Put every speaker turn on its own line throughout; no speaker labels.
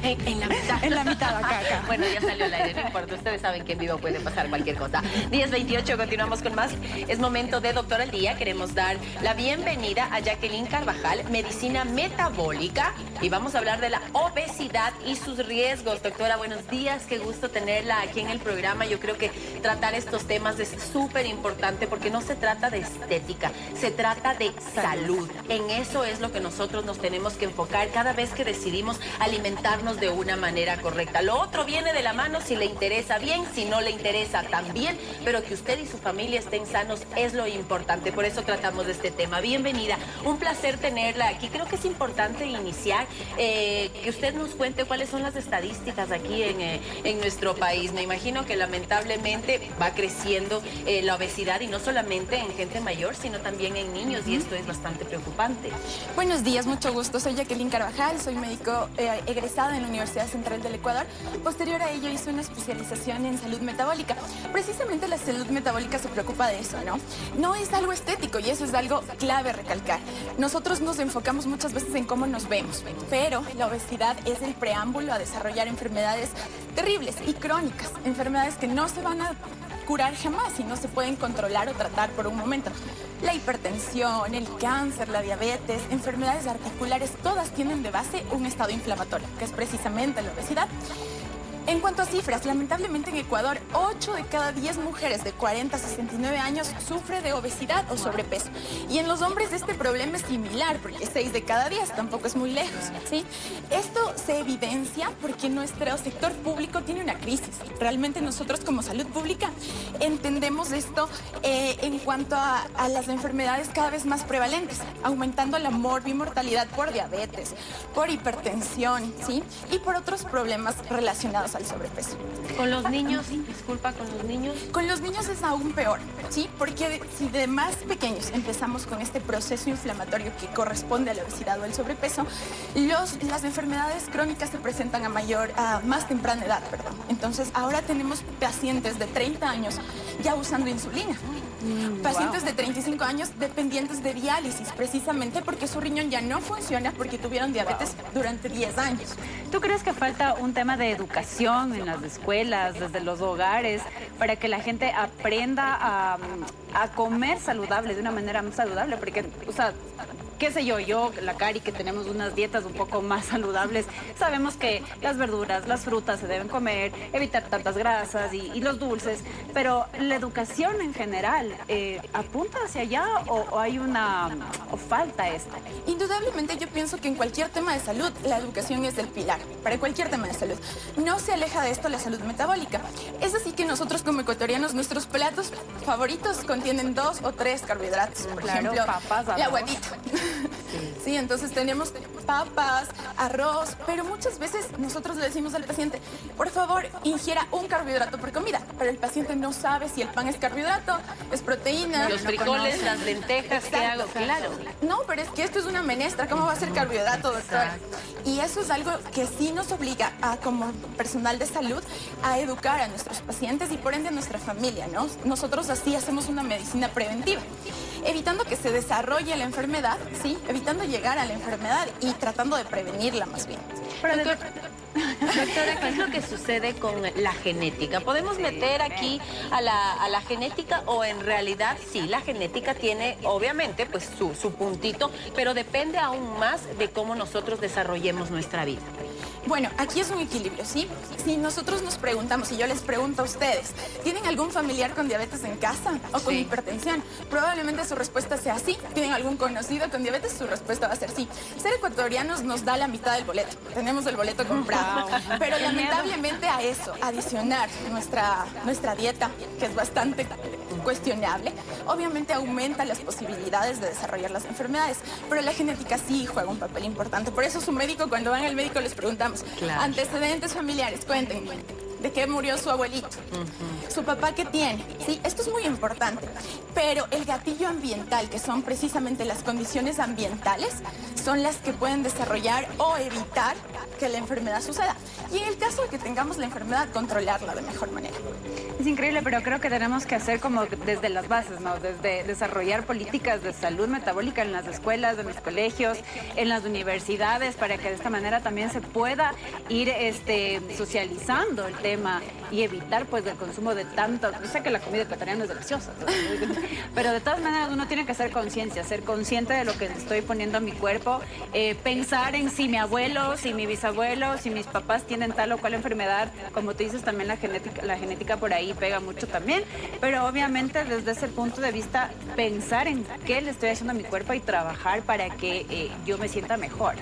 En la mitad.
En la mitad, acá.
Bueno, ya salió al aire, no importa. Ustedes saben que en vivo puede pasar cualquier cosa. 10:28, continuamos con más. Es momento de Doctor al Día. Queremos dar la bienvenida a Jacqueline Carvajal, medicina metabólica. Y vamos a hablar de la obesidad y sus riesgos. Doctora, buenos días. Qué gusto tenerla aquí en el programa. Yo creo que tratar estos temas es súper importante porque no se trata de estética, se trata de salud. En eso es lo que nosotros nos tenemos que enfocar cada vez que decidimos alimentarnos de una manera correcta. Lo otro viene de la mano si le interesa bien, si no le interesa también, pero que usted y su familia estén sanos es lo importante. Por eso tratamos de este tema. Bienvenida. Un placer tenerla aquí. Creo que es importante iniciar que usted nos cuente cuáles son las estadísticas aquí en nuestro país. Me imagino que lamentablemente va creciendo la obesidad y no solamente en gente mayor, sino también en niños y esto es bastante preocupante.
Buenos días, mucho gusto. Soy Jacqueline Carvajal, soy médico egresada en la Universidad Central del Ecuador. Posterior a ello hice una especialización en salud metabólica. Precisamente la salud metabólica se preocupa de eso, ¿no? No es algo estético y eso es algo clave recalcar. Nosotros nos enfocamos muchas veces en cómo nos vemos, pero la obesidad es el preámbulo a desarrollar enfermedades terribles y crónicas, enfermedades que no se van a curar jamás y no se pueden controlar o tratar por un momento. La hipertensión, el cáncer, la diabetes, enfermedades articulares, todas tienen de base un estado inflamatorio, que es precisamente la obesidad. En cuanto a cifras, lamentablemente en Ecuador, 8 de cada 10 mujeres de 40 a 69 años sufre de obesidad o sobrepeso. Y en los hombres este problema es similar, porque 6 de cada 10 tampoco es muy lejos, ¿sí? Esto se evidencia porque nuestro sector público tiene una crisis. Realmente nosotros como salud pública entendemos esto en cuanto a las enfermedades cada vez más prevalentes, aumentando la morbimortalidad por diabetes, por hipertensión, ¿sí? Y por otros problemas relacionados al sobrepeso.
¿Con los niños? Disculpa, ¿con los niños?
Con los niños es aún peor, ¿sí? Porque si de más pequeños empezamos con este proceso inflamatorio que corresponde a la obesidad o al sobrepeso, las enfermedades crónicas se presentan a más temprana edad, perdón. Entonces, ahora tenemos pacientes de 30 años ya usando insulina. Pacientes de 35 años dependientes de diálisis, precisamente porque su riñón ya no funciona porque tuvieron diabetes durante 10 años.
¿Tú crees que falta un tema de educación en las escuelas, desde los hogares, para que la gente aprenda a comer saludable, de una manera más saludable? Porque, o sea, qué sé yo, la Cari, que tenemos unas dietas un poco más saludables, sabemos que las verduras, las frutas se deben comer, evitar tantas grasas y los dulces, pero la educación en general, ¿apunta hacia allá o hay o falta esto?
Indudablemente yo pienso que en cualquier tema de salud, la educación es el pilar, para cualquier tema de salud. No se aleja de esto la salud metabólica. Es así que nosotros como ecuatorianos, nuestros platos favoritos contienen 2 o 3 carbohidratos, por ejemplo,
papas,
la huevita. Sí, entonces tenemos papas, arroz, pero muchas veces nosotros le decimos al paciente, por favor, ingiera un carbohidrato por comida, pero el paciente no sabe si el pan es carbohidrato, es proteína.
Los frijoles, las lentejas, ¿qué hago? Claro.
No, pero es que esto es una menestra, ¿cómo va a ser carbohidrato, doctora? Y eso es algo que sí nos obliga como personal de salud a educar a nuestros pacientes y por ende a nuestra familia, ¿no? Nosotros así hacemos una medicina preventiva, evitando que se desarrolle la enfermedad, ¿sí? Evitando llegar a la enfermedad y tratando de prevenirla más bien.
Doctora, ¿qué es lo que sucede con la genética? ¿Podemos meter aquí a la genética o en realidad sí, la genética tiene obviamente pues su puntito, pero depende aún más de cómo nosotros desarrollemos nuestra vida?
Bueno, aquí es un equilibrio, ¿sí? Si nosotros nos preguntamos, y yo les pregunto a ustedes, ¿tienen algún familiar con diabetes en casa o con hipertensión? Probablemente su respuesta sea sí. ¿Tienen algún conocido con diabetes? Su respuesta va a ser sí. Ser ecuatorianos nos da la mitad del boleto. Tenemos el boleto comprado. Pero lamentablemente a eso, adicionar nuestra dieta, que es bastante cuestionable, obviamente aumenta las posibilidades de desarrollar las enfermedades, pero la genética sí juega un papel importante. Por eso su médico, cuando van al médico les preguntamos, antecedentes familiares, cuéntenme. ¿De qué murió su abuelito? ¿Su papá qué tiene? ¿Sí? Esto es muy importante. Pero el gatillo ambiental, que son precisamente las condiciones ambientales, son las que pueden desarrollar o evitar que la enfermedad suceda. Y en el caso de que tengamos la enfermedad, controlarla de mejor manera.
Es increíble, pero creo que tenemos que hacer como desde las bases, ¿no? Desde desarrollar políticas de salud metabólica en las escuelas, en los colegios, en las universidades, para que de esta manera también se pueda ir socializando el tema y evitar pues el consumo de tanto. Yo sé que la comida ecuatoriana es deliciosa, ¿no? Pero de todas maneras uno tiene que hacer conciencia, ser consciente de lo que estoy poniendo a mi cuerpo, pensar en si mi abuelo, si mi bisabuelo, si mis papás tienen tal o cual enfermedad. Como tú dices, también la genética por ahí pega mucho también, pero obviamente desde ese punto de vista pensar en qué le estoy haciendo a mi cuerpo y trabajar para que yo me sienta mejor.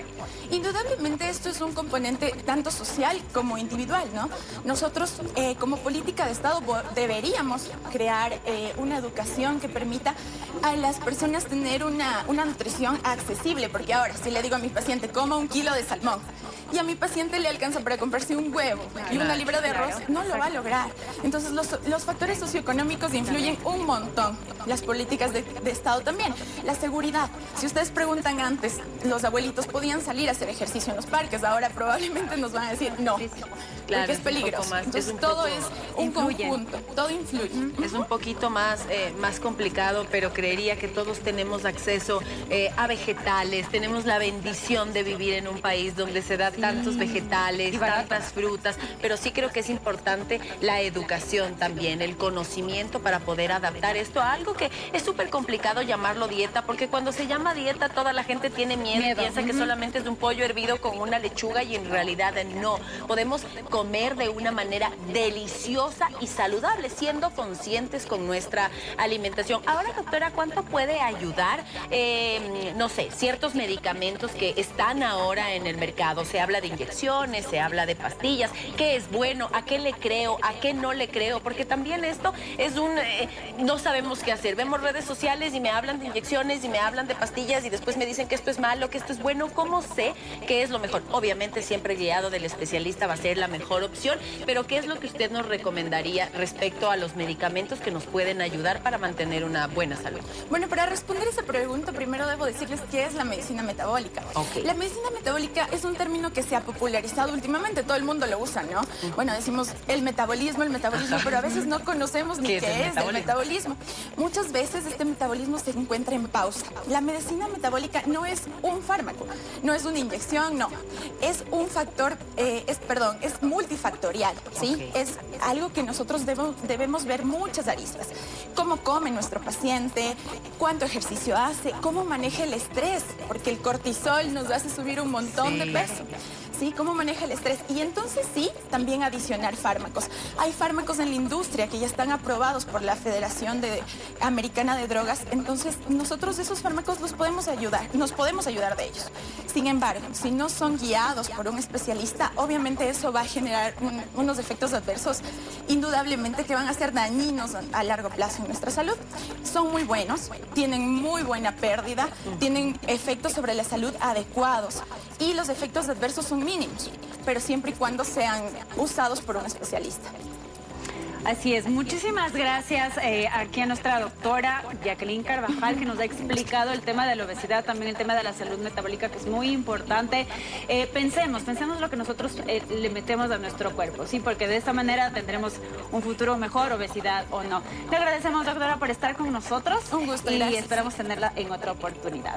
Indudablemente esto es un componente tanto social como individual, ¿no? Nosotros como política de Estado deberíamos crear una educación que permita a las personas tener una nutrición accesible, porque ahora si le digo a mi paciente coma 1 kilo de salmón y a mi paciente le alcanza para comprarse un huevo y una libra de arroz, no lo va a lograr. Entonces los factores socioeconómicos influyen un montón. Las políticas de Estado también. La seguridad. Si ustedes preguntan antes, los abuelitos podían salir a hacer ejercicio en los parques, ahora probablemente nos van a decir no, porque es peligroso. Entonces todo es un conjunto, todo influye.
Es un poquito más complicado, pero creería que todos tenemos acceso a vegetales, tenemos la bendición de vivir en un país donde se da tantos vegetales, tantas frutas, pero sí creo que es importante la educación también, el conocimiento para poder adaptar esto a algo que es súper complicado llamarlo dieta, porque cuando se llama dieta toda la gente tiene miedo. Y piensa que solamente es un pollo hervido con una lechuga y en realidad no. Podemos comer de una manera deliciosa y saludable, siendo conscientes con nuestra alimentación. Ahora, doctora, ¿cuánto puede ayudar, no sé, ciertos medicamentos que están ahora en el mercado? Se habla de inyecciones, se habla de pastillas. ¿Qué es bueno? ¿A qué le creo? ¿A qué no le creo? Porque también esto es no sabemos qué hacer. Vemos redes sociales y me hablan de inyecciones y me hablan de pastillas y después me dicen que esto es malo, que esto es bueno. ¿Cómo sé qué es lo mejor? Obviamente siempre guiado del especialista va a ser la mejor opción, pero ¿qué es lo que usted nos recomendaría respecto a los medicamentos que nos pueden ayudar para mantener una buena salud?
Bueno, para responder esa pregunta, primero debo decirles qué es la medicina metabólica. La medicina metabólica es un término que se ha popularizado últimamente, todo el mundo lo usa, ¿no? Bueno, decimos el metabolismo, pero a veces no conocemos ni qué es el metabolismo. Muchas veces este metabolismo se encuentra en pausa. La medicina metabólica no es un fármaco, no es una inyección, no. Es un factor, es multifactorial, ¿sí? Es algo que nosotros debemos ver muchas aristas. Cómo come nuestro paciente, cuánto ejercicio hace, cómo maneja el estrés, porque el cortisol nos hace subir un montón de peso. ¿Sí? Cómo maneja el estrés. Y entonces sí, también adicionar fármacos. Hay fármacos en la industria que ya están aprobados por la Federación Americana de Drogas. Entonces nosotros esos fármacos nos podemos ayudar de ellos. Sin embargo, si no son guiados por un especialista, obviamente eso va a generar unos efectos adversos indudablemente que van a ser dañinos a largo plazo en nuestra salud. Son muy buenos, tienen muy buena pérdida, tienen efectos sobre la salud adecuados y los efectos adversos son mínimos, pero siempre y cuando sean usados por un especialista.
Así es, muchísimas gracias aquí a nuestra doctora Jacqueline Carvajal, que nos ha explicado el tema de la obesidad, también el tema de la salud metabólica, que es muy importante. Pensemos lo que nosotros le metemos a nuestro cuerpo, ¿sí? Porque de esta manera tendremos un futuro mejor, obesidad o no. Le agradecemos, doctora, por estar con nosotros.
Un gusto,
y
gracias.
esperamos tenerla en otra oportunidad.